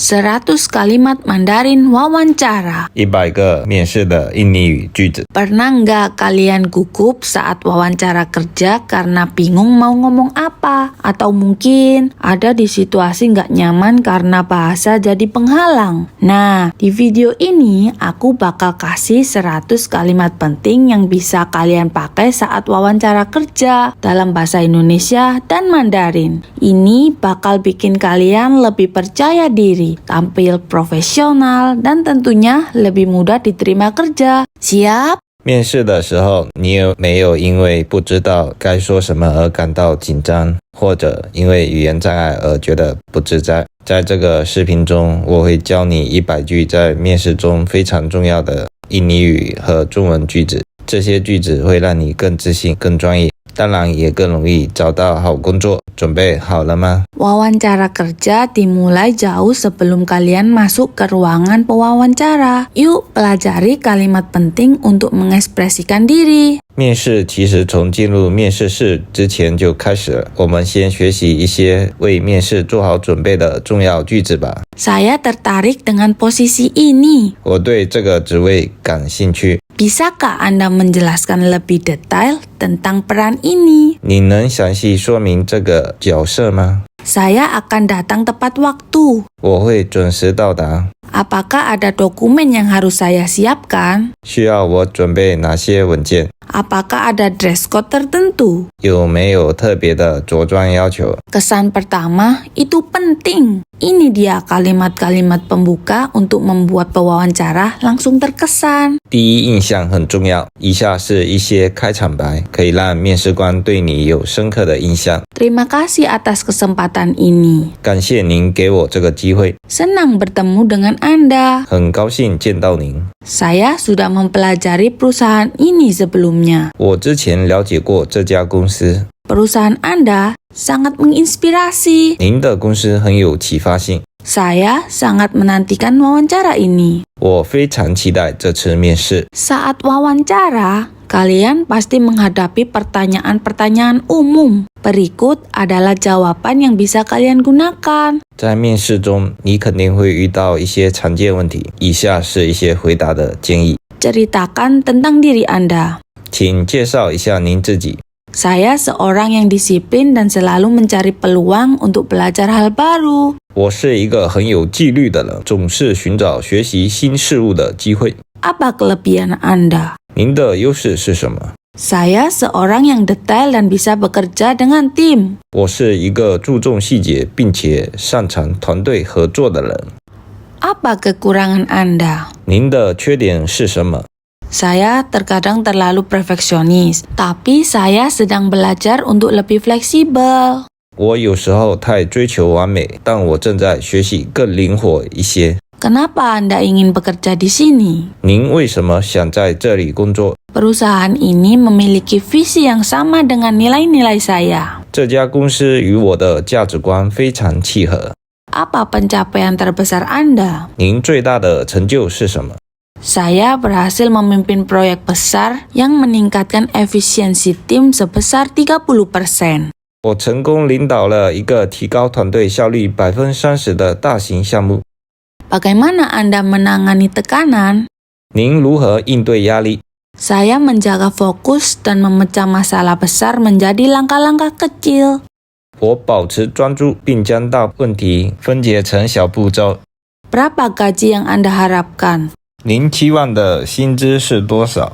100 kalimat Mandarin wawancara. 100个面试的印尼语句子。 Pernah nggak kalian gugup saat wawancara kerja karena bingung mau ngomong apa? Atau mungkin ada di situasi nggak nyaman karena bahasa jadi penghalang? Nah, di video ini aku bakal kasih 100 kalimat penting yang bisa kalian pakai saat wawancara kerja dalam bahasa Indonesia dan Mandarin. Ini bakal bikin kalian lebih percaya diri, tampil profesional, dan tentunya lebih mudah diterima kerja. Siap? 面试的时候，你有没有因为不知道该说什么而感到紧张，或者因为语言障碍而觉得不自在？在这个视频中，我会教你100句在面试中非常重要的印尼语和中文句子，这些句子会让你更自信、更专业，当然也更容易找到好工作。准备好了吗？ Wawancara kerja dimulai jauh sebelum kalian masuk ke ruangan pewawancara. Yuk pelajari kalimat penting untuk mengekspresikan diri. 面试其实从进入面试室之前就开始了，我们先学习一些为面试做好准备的重要句子吧。 Saya tertarik dengan posisi ini. 我对这个职位感兴趣。 Bisakah Anda menjelaskan lebih detail tentang peran ini? 你能详细说明这个角色吗？ Saya akan datang tepat waktu. 我会准时到达。 Apakah ada dokumen yang harus saya siapkan? 需要我准备哪些文件？ Apakah ada dress code tertentu? 有没有特别的着装要求？ Kesan pertama itu penting. Ini dia kalimat-kalimat pembuka untuk membuat pewawancara langsung terkesan. 第一印象很重要。以下是一些开场白，可以让面试官对你有深刻的印象。 Terima kasih atas kesempatan ini. 感谢您给我这个机会， Senang bertemu dengan Anda. 很高兴见到您。 Saya sudah mempelajari perusahaan ini sebelumnya. 我之前了解过这家公司， Perusahaan Anda sangat menginspirasi. 您的公司很有启发性。 Saya sangat menantikan wawancara ini. 我非常期待这次面试。 Saat wawancara, kalian pasti menghadapi pertanyaan-pertanyaan umum. Berikut adalah jawaban yang bisa kalian gunakan. 在面试中，你肯定会遇到一些常见问题，以下是一些回答的建议。 Ceritakan tentang diri Anda. 请介绍一下您自己。 Saya seorang yang disiplin dan selalu mencari peluang untuk belajar hal baru. 我是一个很有纪律的人，总是寻找学习新事物的机会。 Apa kelebihan Anda? 您的优势是什么？ Saya seorang yang detail dan bisa bekerja dengan tim. 我是一个注重细节并且擅长团队合作的人。 Apa kekurangan Anda? 您的缺点是什么？ Saya terkadang terlalu perfeksionis, tapi saya sedang belajar untuk lebih fleksibel. 我有时候太追求完美，但我正在学习更灵活一些。 Kenapa Anda ingin bekerja di sini? 您为什么想在这里工作？ Perusahaan ini memiliki visi yang sama dengan nilai-nilai saya. 这家公司与我的价值观非常契合。 Apa pencapaian terbesar Anda? 您最大的成就是什么？ Saya berhasil memimpin proyek besar yang meningkatkan efisiensi tim sebesar 30%. 我成功领导了一个提高团队效率30%的大型项目。 Bagaimana Anda menangani tekanan? 您如何应对压力？ Saya menjaga fokus dan memecah masalah besar menjadi langkah-langkah kecil. 我保持专注，并将大问题分解成小步骤。 Berapa gaji yang Anda harapkan? 您期望的薪资是多少？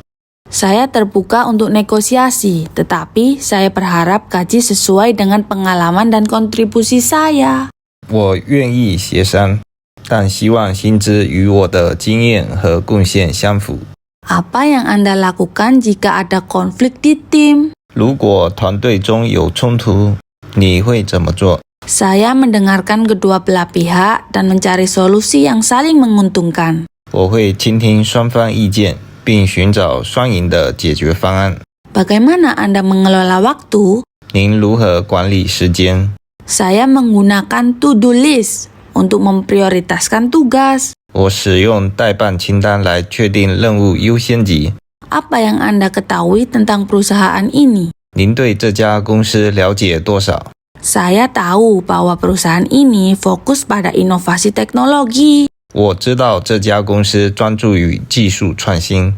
Saya terbuka untuk negosiasi, tetapi saya berharap gaji sesuai dengan pengalaman dan kontribusi saya. 我愿意协商，但希望薪资与我的经验和贡献相符。 Apa yang Anda lakukan jika ada konflik di tim? 如果团队中有冲突，你会怎么做？ Saya mendengarkan kedua belah pihak dan mencari solusi yang saling menguntungkan. 我会倾听双方意见，并寻找双赢的解决方案。 Bagaimana Anda mengelola waktu? 您如何管理时间？ Saya menggunakan to-do list untuk memprioritaskan tugas. 我使用待办清单来确定任务优先级。 Apa yang Anda ketahui tentang perusahaan ini? 您对这家公司了解多少？ Saya tahu bahwa perusahaan ini fokus pada inovasi teknologi. 我知道这家公司专注于技术创新。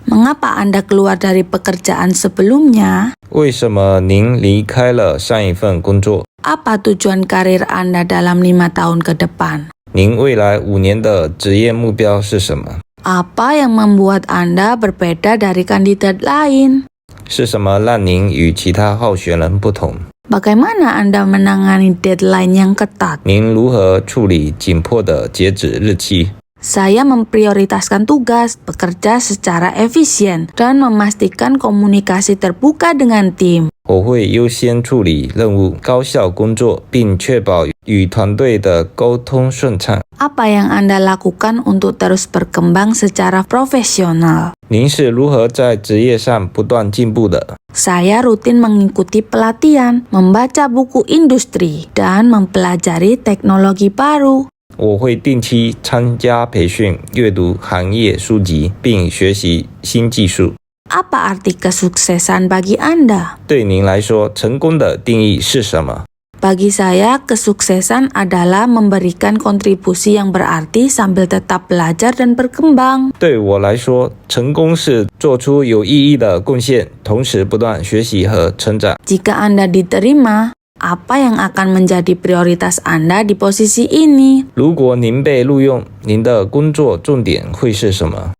Mengapa Anda keluar dari pekerjaan sebelumnya? 为什么您离开了上一份工作？ Apa tujuan karir Anda dalam 5 tahun ke depan? 您未来5年的职业目标是什么？ Apa yang membuat Anda berbeda dari kandidat lain? 是什么让您与其他候选人不同？ Bagaimana Anda menangani deadline yang ketat? 您如何处理紧迫的截止日期？ Saya memprioritaskan tugas, bekerja secara efisien, dan memastikan komunikasi terbuka dengan tim. 我会优先处理任务，高效工作，并确保与团队的沟通顺畅。 Apa yang Anda lakukan untuk terus berkembang secara profesional? 您是如何在职业上不断进步的？ Saya rutin mengikuti pelatihan, membaca buku industri, dan mempelajari teknologi baru. 我会定期参加培训，阅读行业书籍，并学习新技术。 Apa arti kesuksesan bagi Anda? 对您来说，成功的定义是什么？ Bagi saya, kesuksesan adalah memberikan kontribusi yang berarti sambil tetap belajar dan berkembang. 对我来说，成功是做出有意义的贡献，同时不断学习和成长。 Jika Anda diterima, apa yang akan menjadi prioritas Anda di posisi ini? 如果您被录用，您的工作重点会是什么？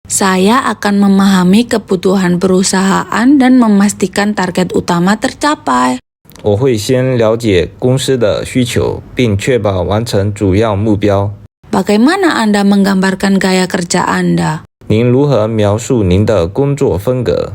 Saya akan memahami kebutuhan perusahaan dan memastikan target utama tercapai. 我会先了解公司的需求，并确保完成主要目标。 Bagaimana Anda menggambarkan gaya kerja Anda? 您如何描述您的工作风格？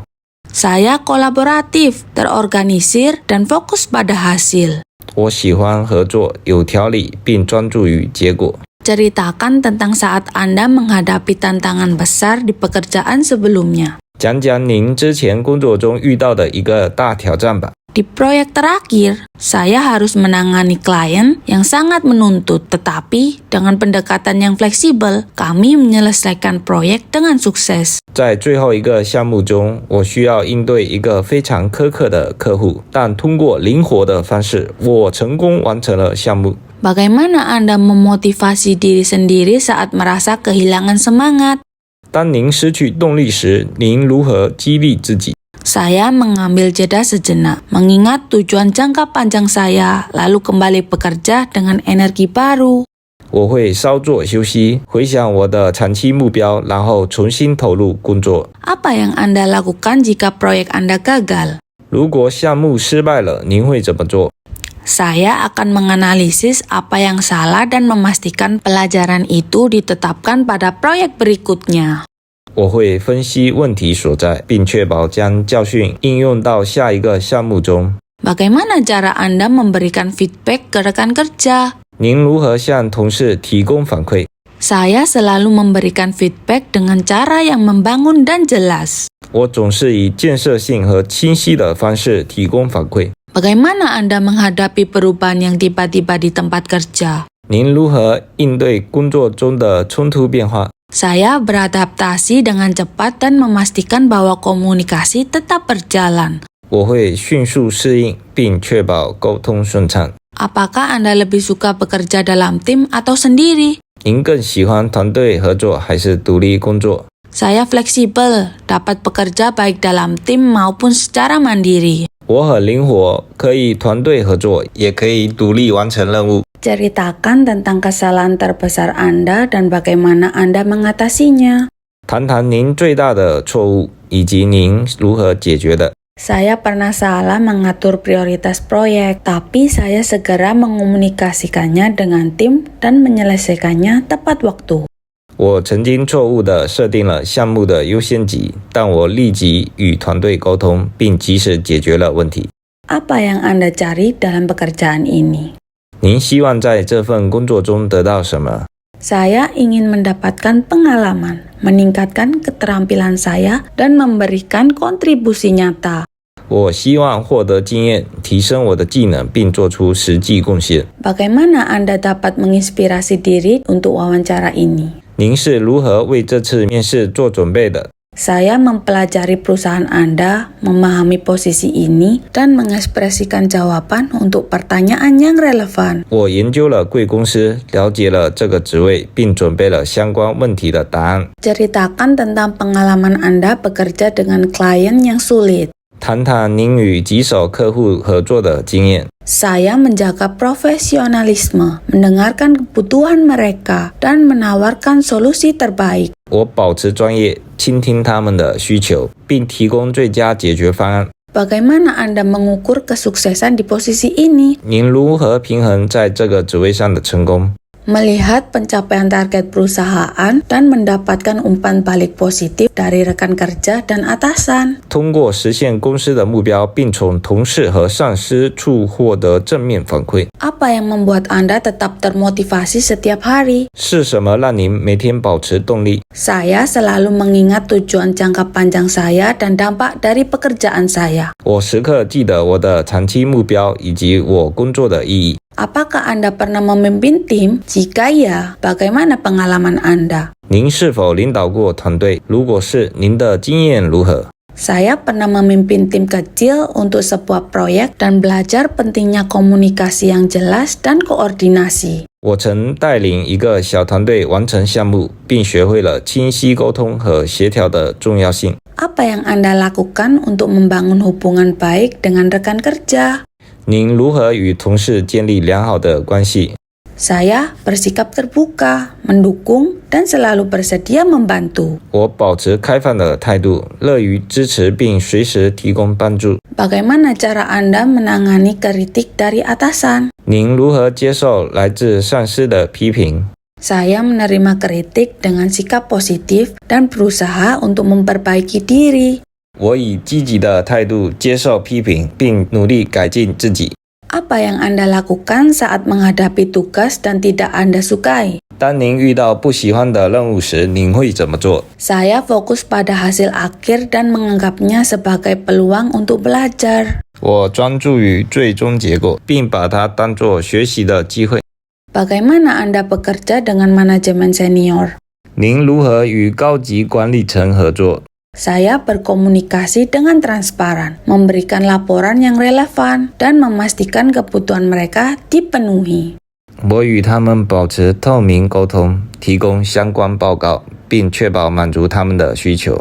Saya kolaboratif, terorganisir, dan fokus pada hasil. 我喜欢合作、有条理，并专注于结果。 Ceritakan tentang saat Anda menghadapi tantangan besar di pekerjaan sebelumnya. 讲讲您之前工作中遇到的一个大挑战吧。 Di proyek terakhir, saya harus menangani klien yang sangat menuntut, tetapi dengan pendekatan yang fleksibel, kami menyelesaikan proyek dengan sukses. 在最后一个项目中，我需要应对一个非常苛刻的客户，但通过灵活的方式，我成功完成了项目。 Bagaimana Anda memotivasi diri sendiri saat merasa kehilangan semangat? 当您失去动力时，您如何激励自己？ Saya mengambil jeda sejenak, mengingat tujuan jangka panjang saya, lalu kembali bekerja dengan energi baru. 我会稍作休息，回想我的长期目标，然后重新投入工作。 Apa yang Anda lakukan jika proyek Anda gagal? 如果项目失败了，您会怎么做？ Saya akan menganalisis apa yang salah dan memastikan pelajaran itu ditetapkan pada proyek berikutnya. 我会分析问题所在，并确保将教训应用到下一个项目中。 Bagaimana cara Anda memberikan feedback ke rekan kerja? 您如何向同事提供反馈？ Saya selalu memberikan feedback dengan cara yang membangun dan jelas. 我总是以建设性和清晰的方式提供反馈。 Bagaimana Anda menghadapi perubahan yang tiba-tiba di tempat kerja? 您如何应对工作中的冲突变化？ Saya beradaptasi dengan cepat dan memastikan bahwa komunikasi tetap berjalan. 我会迅速适应，并确保沟通顺畅。 Apakah Anda lebih suka bekerja dalam tim atau sendiri? 您更喜欢团队合作还是独立工作？ Saya fleksibel, dapat bekerja baik dalam tim maupun secara mandiri. 我很灵活，可以团队合作，也可以独立完成任务。 Ceritakan tentang kesalahan terbesar Anda dan bagaimana Anda mengatasinya. 谈谈您最大的错误，以及您如何解决的。 Saya pernah salah mengatur prioritas proyek, tapi saya segera mengomunikasikannya dengan tim dan menyelesaikannya tepat waktu. 我曾经错误地设定了项目的优先级，但我立即与团队沟通，并及时解决了问题。 Apa yang Anda cari dalam pekerjaan ini? 您希望在这份工作中得到什么？ Saya ingin mendapatkan pengalaman, meningkatkan keterampilan saya, dan memberikan kontribusi nyata. 我希望获得经验，提升我的技能，并做出实际贡献。 Bagaimana Anda dapat menginspirasi diri untuk wawancara ini? 您是如何为这次面试做准备的？ Saya mempelajari perusahaan Anda, memahami posisi ini, dan mengekspresikan jawaban untuk pertanyaan yang relevan. 我研究了贵公司，了解了这个职位，并准备了相关问题的答案。 Ceritakan tentang pengalaman Anda bekerja dengan klien yang sulit. 谈谈您与棘手客户合作的经验。 Saya menjaga profesionalisme, mendengarkan kebutuhan mereka, dan menawarkan solusi terbaik. 我保持专业，倾听他们的需求，并提供最佳解决方案。 Bagaimana Anda mengukur kesuksesan di posisi ini? 您如何平衡在这个职位上的成功？ Melihat pencapaian target perusahaan dan mendapatkan umpan balik positif dari rekan kerja dan atasan. 通过实现公司的目标，并从同事和上司处获得正面反馈。 Apa yang membuat Anda tetap termotivasi setiap hari? 是什么让您每天保持动力？ Saya selalu mengingat tujuan jangka panjang saya dan dampak dari pekerjaan saya. 我时刻记得我的长期目标以及我工作的意义。 Apakah Anda pernah memimpin tim? Jika ya, bagaimana pengalaman Anda? 您是否领导过团队？如果是，您的经验如何？ Saya pernah memimpin tim kecil untuk sebuah proyek dan belajar pentingnya komunikasi yang jelas dan koordinasi. 我曾带领一个小团队完成项目，并学会了清晰沟通和协调的重要性。 Apa yang Anda lakukan untuk membangun hubungan baik dengan rekan kerja? 您如何与同事建立良好的关系？ Saya bersikap terbuka, mendukung, dan selalu bersedia membantu. 我保持开放的态度，乐于支持并随时提供帮助。 Bagaimana cara Anda menangani kritik dari atasan? 您如何接受来自上司的批评？ Saya menerima kritik dengan sikap positif dan berusaha untuk memperbaiki diri. 我以积极的态度接受批评，并努力改进自己。 Apa yang Anda lakukan saat menghadapi tugas dan tidak Anda sukai? 当您遇到不喜欢的任务时，您会怎么做？ Saya fokus pada hasil akhir dan menganggapnya sebagai peluang untuk belajar. 我专注于最终结果，并把它当作学习的机会。 Bagaimana Anda bekerja dengan manajemen senior? 您如何与高级管理层合作？ Saya berkomunikasi dengan transparan, memberikan laporan yang relevan, dan memastikan kebutuhan mereka dipenuhi. 我与他们保持透明沟通，提供相关报告，并确保满足他们的需求。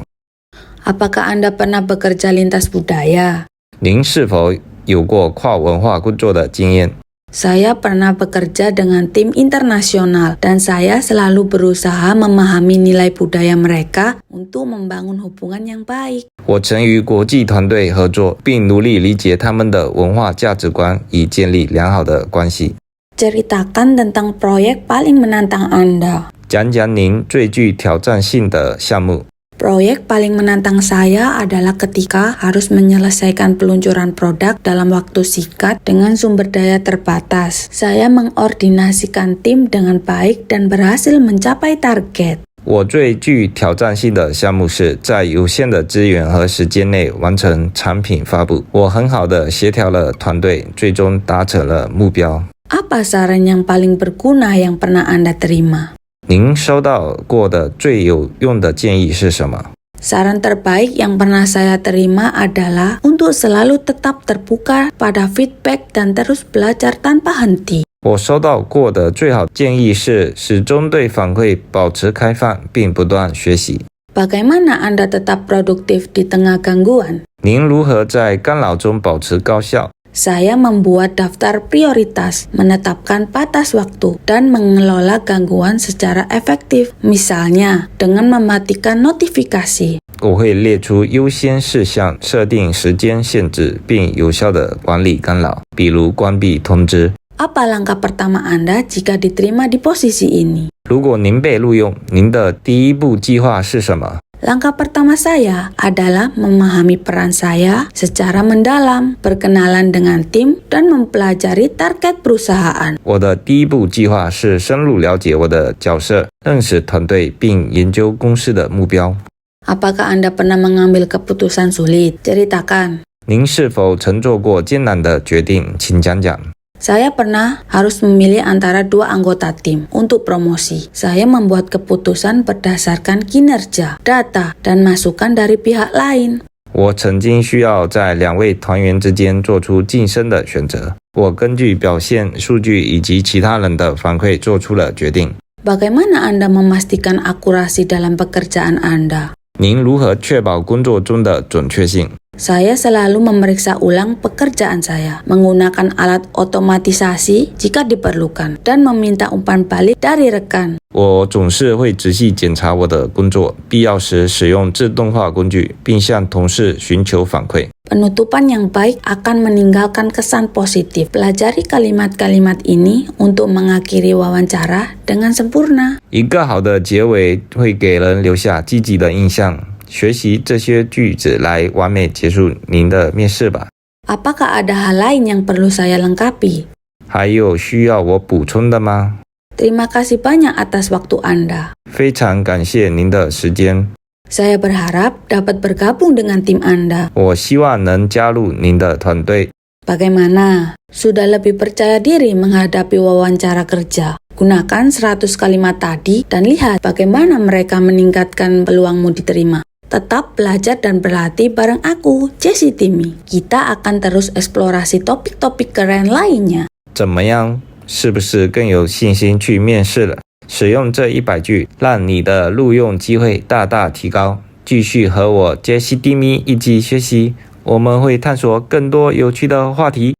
Apakah Anda pernah bekerja lintas budaya? 您是否有过跨文化工作的经验？ Saya pernah bekerja dengan tim internasional dan saya selalu berusaha memahami nilai budaya mereka untuk membangun hubungan yang baik. 我曾与国际团队合作，并努力理解他们的文化价值观，以建立良好的关系。 Ceritakan tentang proyek paling menantang Anda. 讲讲您最具挑战性的项目。 Proyek paling menantang saya adalah ketika harus menyelesaikan peluncuran produk dalam waktu singkat dengan sumber daya terbatas. Saya mengordinasikan tim dengan baik dan berhasil mencapai target. 我最具挑战性的项目是在有限的资源和时间内完成产品发布。我很好地协调了团队，最终达成了目标。 Apa saran yang paling berguna yang pernah Anda terima? 您收到过的最有用的建议是什么？ Saran terbaik yang pernah saya terima adalah untuk selalu tetap terbuka pada feedback dan terus belajar tanpa henti. 我收到过的最好建议是始终对反馈保持开放，并不断学习。 Bagaimana Anda tetap produktif di tengah gangguan? 您如何在干扰中保持高效？ Saya membuat daftar prioritas, menetapkan batas waktu, dan mengelola gangguan secara efektif. Misalnya, dengan mematikan notifikasi. 我会列出优先事项，设定时间限制，并有效地管理干扰，比如关闭通知。 Apa langkah pertama Anda jika diterima di posisi ini? 如果您被录用，您的第一步计划是什么？ Langkah pertama saya adalah memahami peran saya secara mendalam, berkenalan dengan tim, dan mempelajari target perusahaan. 我的第一步计划是深入了解我的角色，认识团队，并研究公司的目标。 Apakah Anda pernah mengambil keputusan sulit? Ceritakan. 您是否曾做过艰难的决定？请讲讲。Saya pernah harus memilih antara 2 anggota tim untuk promosi. Saya membuat keputusan berdasarkan kinerja, data, dan masukan dari pihak lain. 我曾经需要在2位团员之间做出晋升的选择，我根据表现、数据以及其他人的反馈做出了决定。 Bagaimana Anda memastikan akurasi dalam pekerjaan Anda? 您如何确保工作中的准确性？ Saya selalu memeriksa ulang pekerjaan saya, menggunakan alat otomatisasi jika diperlukan, dan meminta umpan balik dari rekan. 我总是会仔细检查我的工作，必要时使用自动化工具，并向同事寻求反馈。 Penutupan yang baik akan meninggalkan kesan positif. Pelajari kalimat-kalimat ini untuk mengakhiri wawancara dengan sempurna. 一个好的结尾会给人留下积极的印象。学习这些句子来完美结束您的面试吧。 Apakah ada hal lain yang perlu saya lengkapi? 还有需要我补充的吗？ Terima kasih banyak atas waktu Anda. 非常感谢您的时间， Saya berharap dapat bergabung dengan tim Anda. 我希望能加入您的团队。 Bagaimana? Sudah lebih percaya diri menghadapi wawancara kerja? Gunakan 100 kalimat tadi dan lihat bagaimana mereka meningkatkan peluangmu diterima. Tetap belajar dan berlatih bareng aku, Jessie Timmy. Kita akan terus eksplorasi topik-topik keren lainnya. 怎么样？是不是更有信心去面试了？使用这100句，让你的录用机会大大提高。继续和我 Jessie Timmy 一起学习，我们会探索更多有趣的话题。